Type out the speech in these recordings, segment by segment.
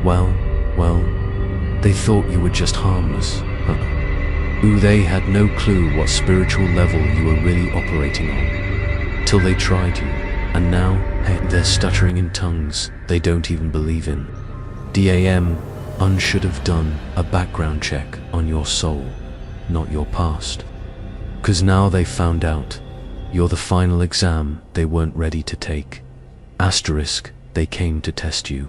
Well, they thought you were just harmless. Ooh, they had no clue what spiritual level you were really operating on. Till they tried you, and now, hey, they're stuttering in tongues they don't even believe in. Should have done a background check on your soul, not your past. 'Cause now they found out you're the final exam they weren't ready to take. They came to test you.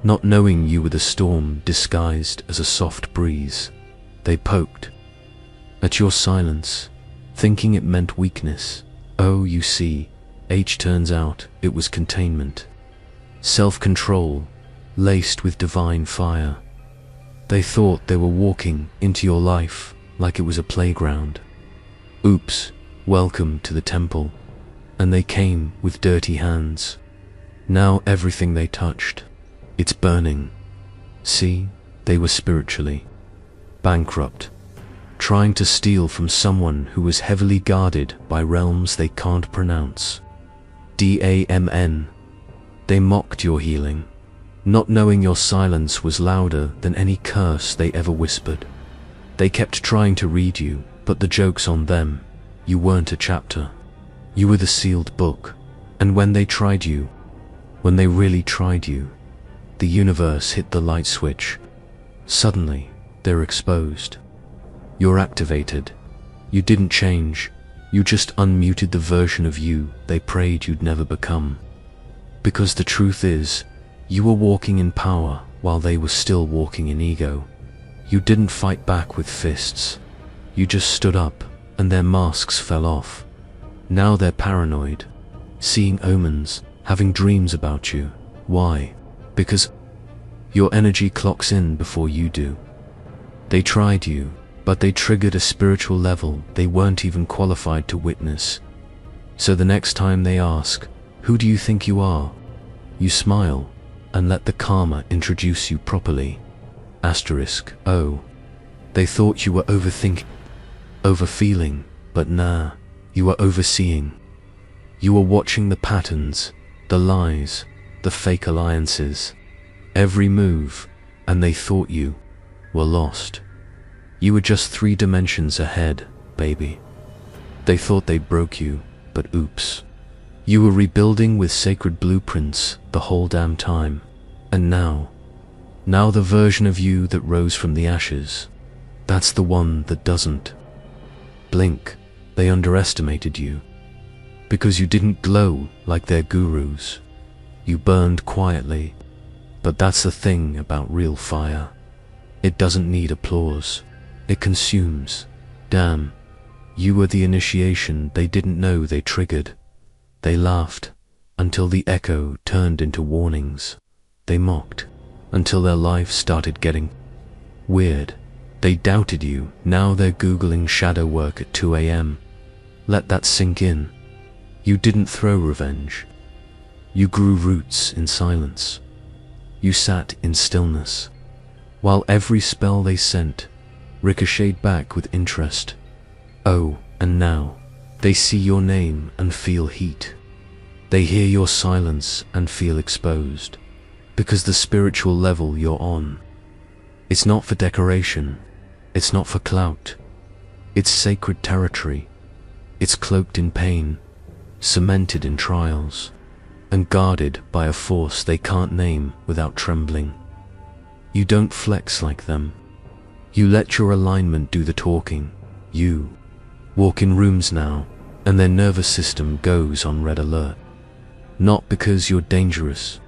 Not knowing you were the storm disguised as a soft breeze, they poked at your silence, thinking it meant weakness. Oh, you see, turns out it was containment. Self-control, laced with divine fire. They thought they were walking into your life like it was a playground. Oops, welcome to the temple. And they came with dirty hands. Now everything they touched, it's burning. See, they were spiritually bankrupt, trying to steal from someone who was heavily guarded by realms they can't pronounce. They mocked your healing, not knowing your silence was louder than any curse they ever whispered. They kept trying to read you, but the joke's on them. You weren't a chapter. You were the sealed book. And when they really tried you, the universe hit the light switch. Suddenly, they're exposed. You're activated. You didn't change. You just unmuted the version of you they prayed you'd never become. Because the truth is, you were walking in power while they were still walking in ego. You didn't fight back with fists. You just stood up, and their masks fell off. Now they're paranoid, seeing omens, having dreams about you. Why? Because your energy clocks in before you do. They tried you, but they triggered a spiritual level they weren't even qualified to witness. So the next time they ask, "Who do you think you are?" you smile and let the karma introduce you properly. Oh, they thought you were overfeeling, but nah, you were overseeing. You were watching the patterns, the lies, the fake alliances, every move, and they thought you were lost. You were just 3 dimensions ahead, baby. They thought they broke you, but oops. You were rebuilding with sacred blueprints the whole damn time. And now the version of you that rose from the ashes, that's the one that doesn't blink. They underestimated you. Because you didn't glow like their gurus. You burned quietly. But that's the thing about real fire. It doesn't need applause. It consumes. Damn. You were the initiation they didn't know they triggered. They laughed until the echo turned into warnings. They mocked until their life started getting weird. They doubted you. Now they're Googling shadow work at 2 a.m. Let that sink in. You didn't throw revenge. You grew roots in silence. You sat in stillness, while every spell they sent ricocheted back with interest. Oh, and now they see your name and feel heat. They hear your silence and feel exposed. Because the spiritual level you're on, it's not for decoration, it's not for clout. It's sacred territory. It's cloaked in pain, cemented in trials, and guarded by a force they can't name without trembling. You don't flex like them. You let your alignment do the talking. You walk in rooms now, and their nervous system goes on red alert. Not because you're dangerous,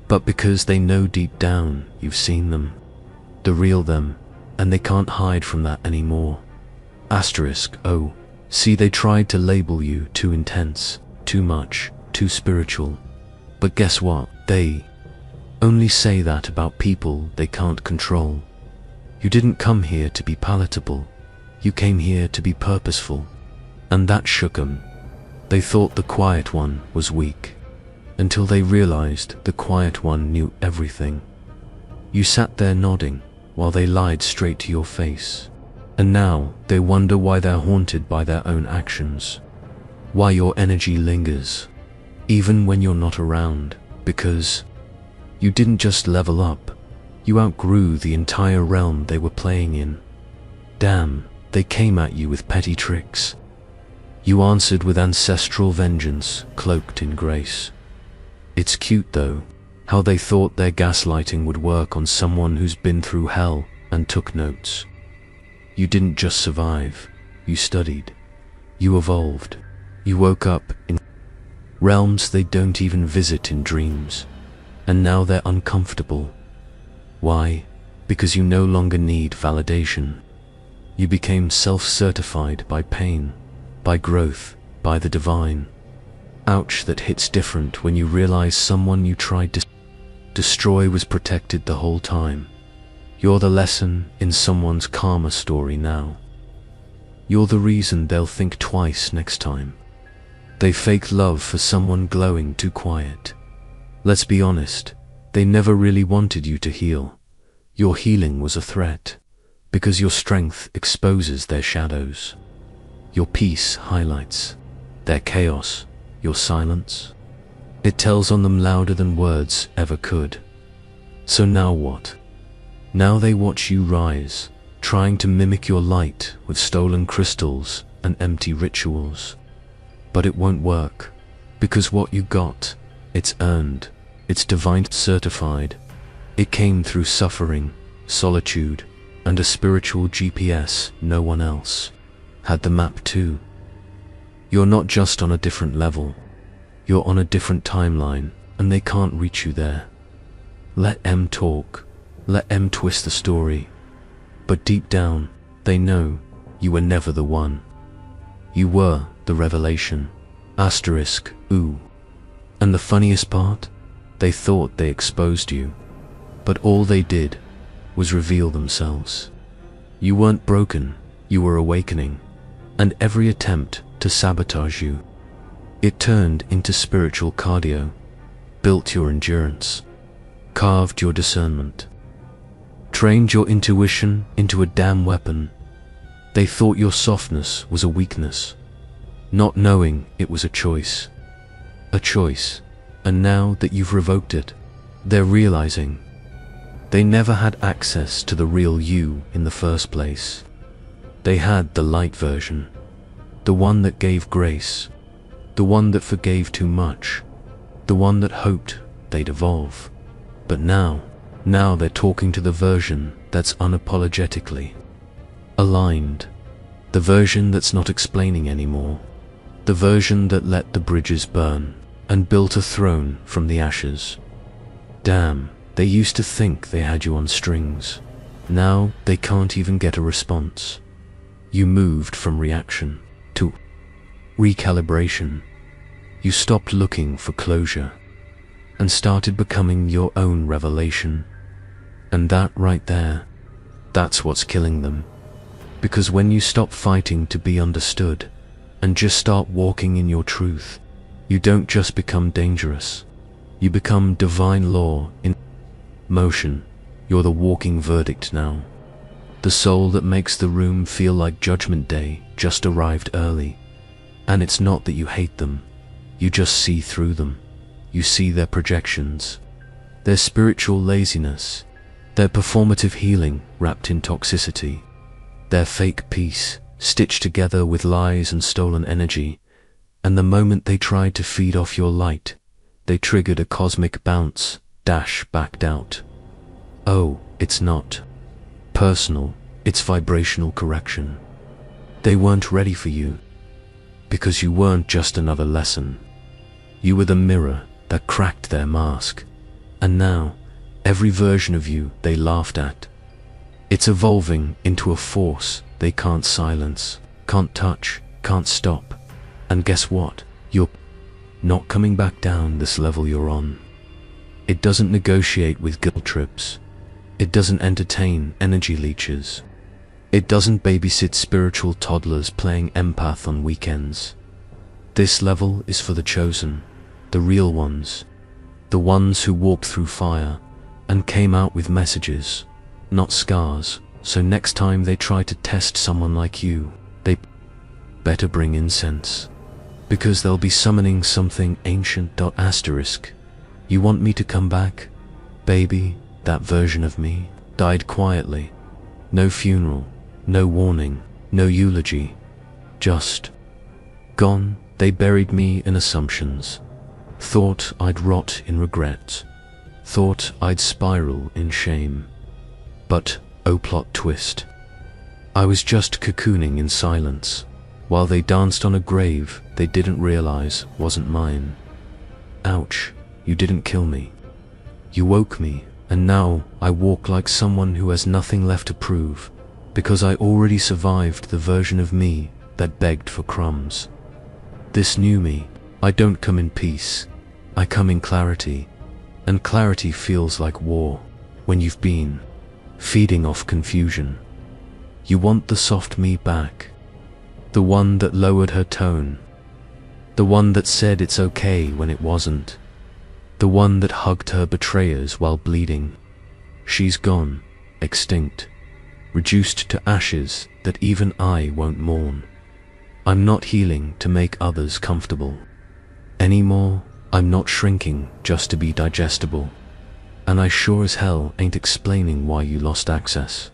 but because they know deep down you've seen them, the real them, and they can't hide from that anymore. Oh, see, they tried to label you too intense, too much, too spiritual. But guess what? They only say that about people they can't control. You didn't come here to be palatable. You came here to be purposeful. And that shook them. They thought the quiet one was weak, until they realized the quiet one knew everything. You sat there nodding, while they lied straight to your face. And now they wonder why they're haunted by their own actions. Why your energy lingers, even when you're not around. Because You didn't just level up, you outgrew the entire realm they were playing in. Damn, they came at you with petty tricks. You answered with ancestral vengeance, cloaked in grace. It's cute though, how they thought their gaslighting would work on someone who's been through hell and took notes. You didn't just survive, you studied. You evolved. You woke up in realms they don't even visit in dreams. And now they're uncomfortable. Why? Because you no longer need validation. You became self-certified by pain, by growth, by the divine. Ouch, that hits different when you realize someone you tried to destroy was protected the whole time. You're the lesson in someone's karma story now. You're the reason they'll think twice next time. They fake love for someone glowing too quiet. Let's be honest, they never really wanted you to heal. Your healing was a threat, because your strength exposes their shadows. Your peace highlights their chaos, your silence. It tells on them louder than words ever could. So now what? Now they watch you rise, trying to mimic your light with stolen crystals and empty rituals. But it won't work, because what you got, it's earned, it's divine certified. It came through suffering, solitude, and a spiritual GPS no one else had the map to. You're not just on a different level, you're on a different timeline, and they can't reach you there. Let M talk, let M twist the story, but deep down, they know you were never the one. You were the revelation. Asterisk, ooh. And the funniest part? They thought they exposed you, but all they did was reveal themselves. You weren't broken, you were awakening, and every attempt to sabotage you, it turned into spiritual cardio, built your endurance, carved your discernment, trained your intuition into a damn weapon. They thought your softness was a weakness, not knowing it was a choice. A choice, and now that you've revoked it, they're realizing they never had access to the real you in the first place. They had the light version, the one that gave grace, the one that forgave too much, the one that hoped they'd evolve. But now they're talking to the version that's unapologetically aligned, the version that's not explaining anymore, the version that let the bridges burn and built a throne from the ashes. Damn, they used to think they had you on strings. Now they can't even get a response. You moved from reaction to recalibration. You stopped looking for closure and started becoming your own revelation. And that right there, that's what's killing them. Because when you stop fighting to be understood and just start walking in your truth, you don't just become dangerous. You become divine law in motion. You're the walking verdict now. The soul that makes the room feel like Judgment Day just arrived early. And it's not that you hate them. You just see through them. You see their projections, their spiritual laziness, their performative healing wrapped in toxicity, their fake peace stitched together with lies and stolen energy. And the moment they tried to feed off your light, they triggered a cosmic bounce, backed out. Oh, it's not personal, it's vibrational correction. They weren't ready for you, because you weren't just another lesson. You were the mirror that cracked their mask. And now, every version of you they laughed at, it's evolving into a force they can't silence, can't touch, can't stop. And guess what? You're not coming back down this level you're on. It doesn't negotiate with guilt trips. It doesn't entertain energy leeches. It doesn't babysit spiritual toddlers playing empath on weekends. This level is for the chosen, the real ones, the ones who walked through fire and came out with messages, not scars. So next time they try to test someone like you, they better bring incense, because they'll be summoning something ancient. Asterisk. You want me to come back? Baby, that version of me died quietly. No funeral, no warning, no eulogy. Just gone. They buried me in assumptions. Thought I'd rot in regret. Thought I'd spiral in shame. But, oh plot twist, I was just cocooning in silence, while they danced on a grave they didn't realize wasn't mine. Ouch, you didn't kill me. You woke me, and now I walk like someone who has nothing left to prove, because I already survived the version of me that begged for crumbs. This new me, I don't come in peace, I come in clarity, and clarity feels like war when you've been feeding off confusion. You want the soft me back, the one that lowered her tone, the one that said it's okay when it wasn't, the one that hugged her betrayers while bleeding. She's gone, extinct, reduced to ashes that even I won't mourn. I'm not healing to make others comfortable anymore. I'm not shrinking just to be digestible. And I sure as hell ain't explaining why you lost access.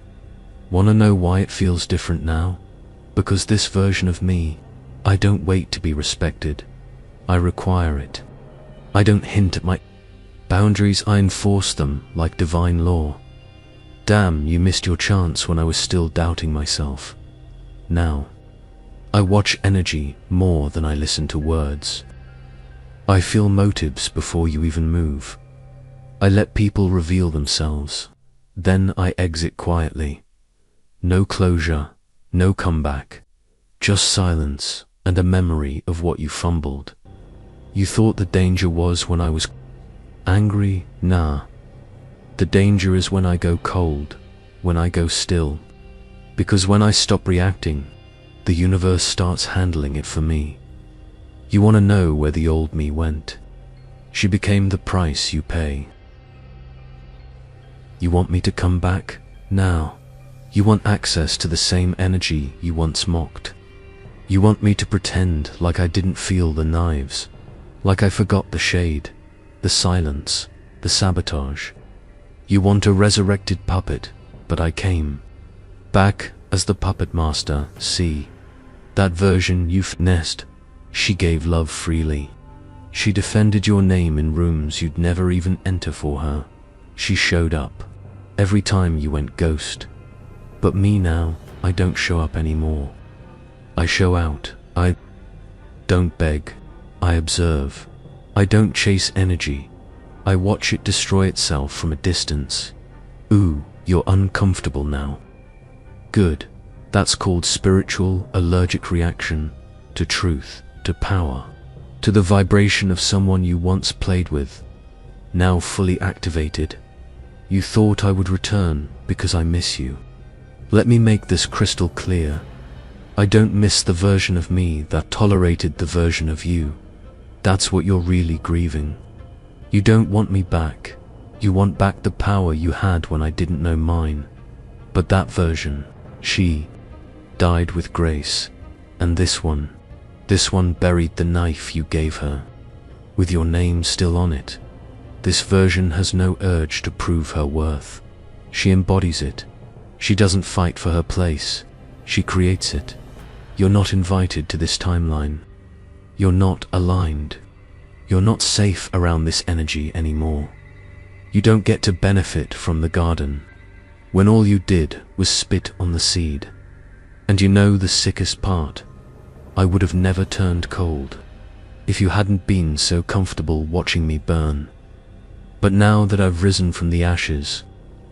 Wanna know why it feels different now? Because this version of me, I don't wait to be respected. I require it. I don't hint at my boundaries, I enforce them like divine law. Damn, you missed your chance when I was still doubting myself. Now, I watch energy more than I listen to words. I feel motives before you even move. I let people reveal themselves. Then I exit quietly. No closure, no comeback. Just silence and a memory of what you fumbled. You thought the danger was when I was angry? Nah. The danger is when I go cold, when I go still. Because when I stop reacting, the universe starts handling it for me. You want to know where the old me went? She became the price you pay. You want me to come back? Now. You want access to the same energy you once mocked. You want me to pretend like I didn't feel the knives, like I forgot the shade, the silence, the sabotage. You want a resurrected puppet, but I came back as the puppet master. See, that version you finessed. She gave love freely. She defended your name in rooms you'd never even enter for her. She showed up every time you went ghost. But me now, I don't show up anymore. I show out. I don't beg. I observe. I don't chase energy. I watch it destroy itself from a distance. Ooh, you're uncomfortable now. Good. That's called spiritual allergic reaction to truth, to power, to the vibration of someone you once played with, now fully activated. You thought I would return because I miss you. Let me make this crystal clear. I don't miss the version of me that tolerated the version of you. That's what you're really grieving. You don't want me back. You want back the power you had when I didn't know mine. But that version, she died with grace. And this one buried the knife you gave her, with your name still on it. This version has no urge to prove her worth. She embodies it. She doesn't fight for her place. She creates it. You're not invited to this timeline. You're not aligned. You're not safe around this energy anymore. You don't get to benefit from the garden when all you did was spit on the seed. And you know the sickest part? I would have never turned cold if you hadn't been so comfortable watching me burn. But now that I've risen from the ashes,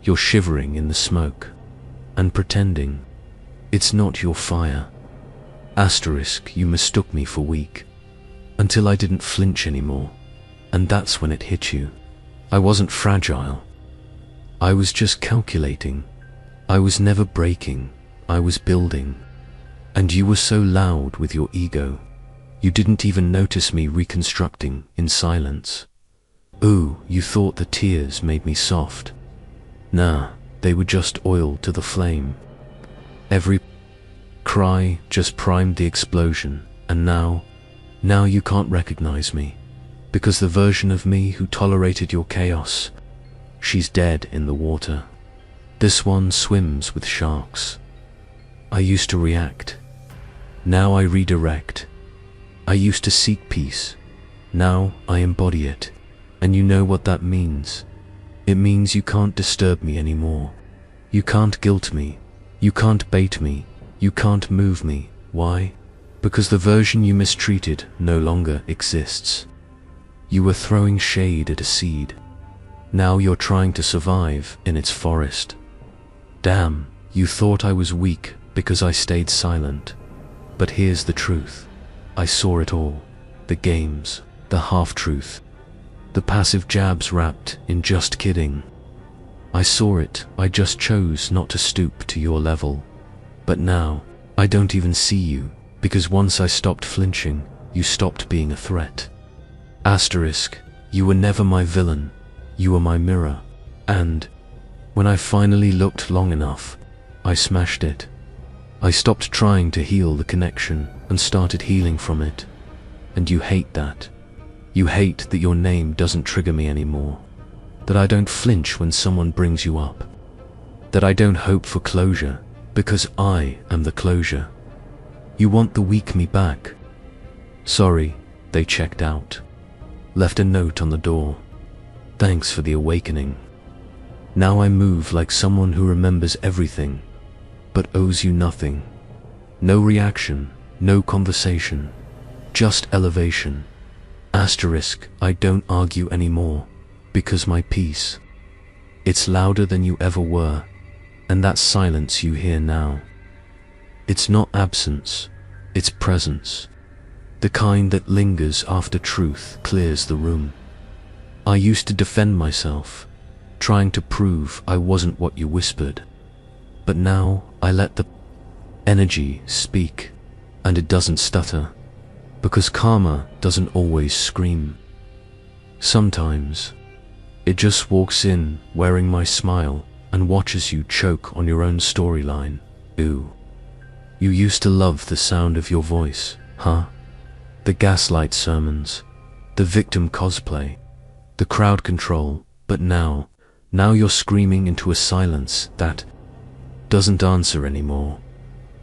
you're shivering in the smoke and pretending it's not your fire. Asterisk, you mistook me for weak until I didn't flinch anymore, and that's when it hit you. I wasn't fragile. I was just calculating. I was never breaking. I was building. And you were so loud with your ego, you didn't even notice me reconstructing in silence. Ooh, you thought the tears made me soft. Nah, they were just oil to the flame. Every cry just primed the explosion, and now you can't recognize me, because the version of me who tolerated your chaos, she's dead in the water. This one swims with sharks. I used to react. Now I redirect. I used to seek peace. Now I embody it. And you know what that means. It means you can't disturb me anymore. You can't guilt me. You can't bait me. You can't move me. Why? Because the version you mistreated no longer exists. You were throwing shade at a seed. Now you're trying to survive in its forest. Damn, you thought I was weak because I stayed silent. But here's the truth. I saw it all. The games, the half-truth, the passive jabs wrapped in just kidding. I saw it, I just chose not to stoop to your level. But now, I don't even see you, because once I stopped flinching, you stopped being a threat. Asterisk, you were never my villain, you were my mirror. And when I finally looked long enough, I smashed it. I stopped trying to heal the connection and started healing from it. And you hate that. You hate that your name doesn't trigger me anymore. That I don't flinch when someone brings you up. That I don't hope for closure, because I am the closure. You want the weak me back. Sorry, they checked out. Left a note on the door. Thanks for the awakening. Now I move like someone who remembers everything, but owes you nothing. No reaction, no conversation, just elevation. Asterisk, I don't argue anymore, because my peace, it's louder than you ever were, and that silence you hear now. It's not absence, it's presence. The kind that lingers after truth clears the room. I used to defend myself, trying to prove I wasn't what you whispered. But now I let the energy speak, and it doesn't stutter, because karma doesn't always scream. Sometimes it just walks in wearing my smile and watches you choke on your own storyline. Ooh. You used to love the sound of your voice, huh? The gaslight sermons, the victim cosplay, the crowd control, but now you're screaming into a silence that doesn't answer anymore.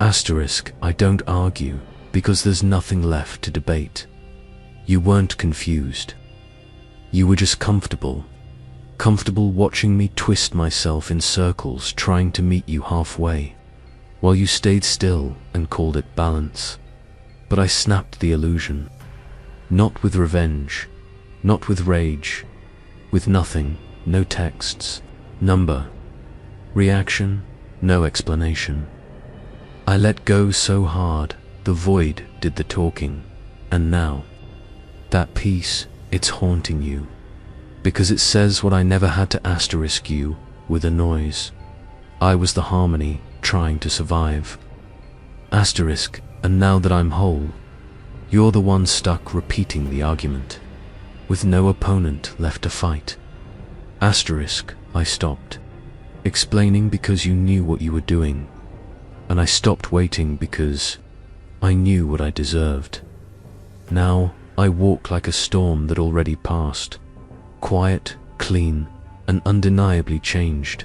Asterisk, I don't argue, because there's nothing left to debate. You weren't confused. You were just comfortable. Comfortable watching me twist myself in circles trying to meet you halfway, while you stayed still and called it balance. But I snapped the illusion. Not with revenge, not with rage, with nothing, no texts, number, reaction, no explanation. I let go so hard, the void did the talking, and now, that peace, it's haunting you, because it says what I never had to asterisk you with a noise. I was the harmony trying to survive. Asterisk, and now that I'm whole, you're the one stuck repeating the argument, with no opponent left to fight. Asterisk, I stopped, explaining because you knew what you were doing, and I stopped waiting because I knew what I deserved. Now I walk like a storm that already passed, quiet, clean, and undeniably changed.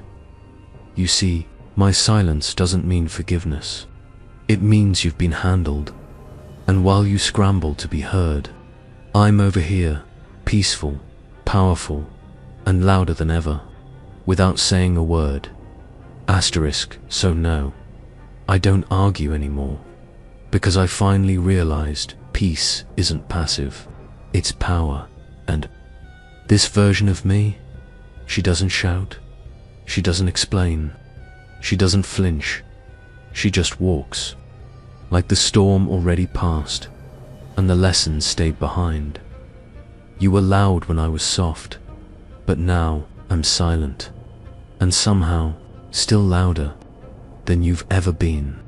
You see, my silence doesn't mean forgiveness. It means you've been handled, and while you scramble to be heard, I'm over here, peaceful, powerful, and louder than ever, without saying a word. Asterisk, so no, I don't argue anymore, because I finally realized peace isn't passive, it's power, and this version of me, she doesn't shout, she doesn't explain, she doesn't flinch, she just walks, like the storm already passed, and the lessons stayed behind. You were loud when I was soft, but now I'm silent, and somehow still louder than you've ever been.